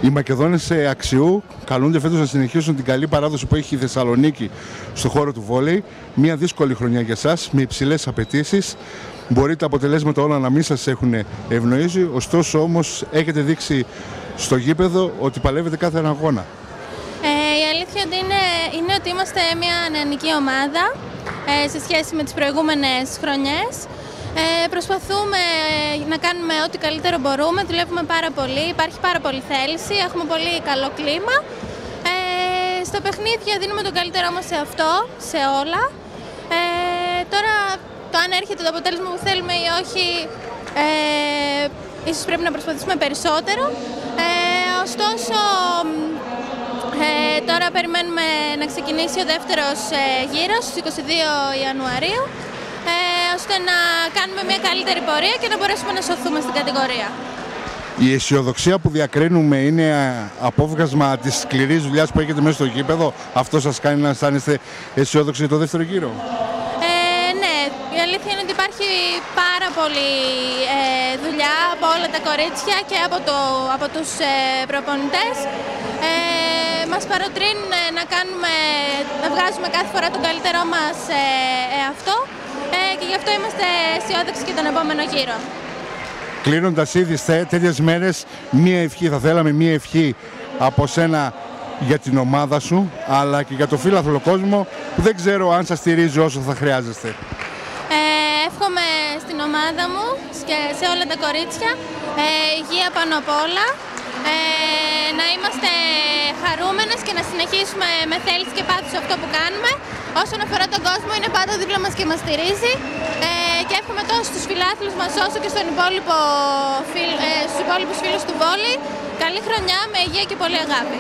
Οι Μακεδόνες Αξιού καλούνται φέτος να συνεχίσουν την καλή παράδοση που έχει η Θεσσαλονίκη στον χώρο του βόλεϊ. Μια δύσκολη χρονιά για εσάς, με υψηλές απαιτήσεις. Μπορεί τα αποτελέσματα όλα να μην σας έχουν ευνοήσει, ωστόσο όμως έχετε δείξει στο γήπεδο ότι παλεύετε κάθε ένα αγώνα. Η αλήθεια είναι ότι είμαστε μια νεανική ομάδα σε σχέση με τις προηγούμενες χρονιές. Προσπαθούμε να κάνουμε ό,τι καλύτερο μπορούμε, δουλεύουμε πάρα πολύ, υπάρχει πάρα πολύ θέληση, έχουμε πολύ καλό κλίμα. Στα παιχνίδια δίνουμε τον καλύτερό μας σε αυτό, σε όλα. Τώρα το αν έρχεται το αποτέλεσμα που θέλουμε ή όχι, ίσως πρέπει να προσπαθήσουμε περισσότερο. Ωστόσο, τώρα περιμένουμε να ξεκινήσει ο δεύτερος γύρος στις 22 Ιανουαρίου, ώστε να κάνουμε μια καλύτερη πορεία και να μπορέσουμε να σωθούμε στην κατηγορία. Η αισιοδοξία που διακρίνουμε είναι απόβγασμα της σκληρής δουλειάς που έχετε μέσα στο γήπεδο. Αυτό σας κάνει να αισθάνεστε αισιόδοξοι για το δεύτερο γύρο? Ναι, η αλήθεια είναι ότι υπάρχει πάρα πολλή δουλειά από όλα τα κορίτσια και από τους προπονητές. Μας παροτρύνουν να βγάζουμε κάθε φορά τον καλύτερό μας εαυτό και γι' αυτό είμαστε αισιόδοξοι και τον επόμενο γύρο. Κλείνοντας ήδη τέτοιες μέρες, μία ευχή, θα θέλαμε μία ευχή από σένα για την ομάδα σου, αλλά και για το φίλαθλο κόσμο που δεν ξέρω αν σας στηρίζει όσο θα χρειάζεστε. Εύχομαι στην ομάδα μου και σε όλα τα κορίτσια υγεία πάνω απ' όλα, να είμαστε χαρούμενες και να συνεχίσουμε με θέληση και πάθος αυτό που κάνουμε. Όσον αφορά τον κόσμο, είναι πάντα δίπλα μας και μας στηρίζει, και εύχομαι τόσο στους φιλάθλους μας όσο και στους υπόλοιπους φίλους του βόλεϊ καλή χρονιά με υγεία και πολύ αγάπη.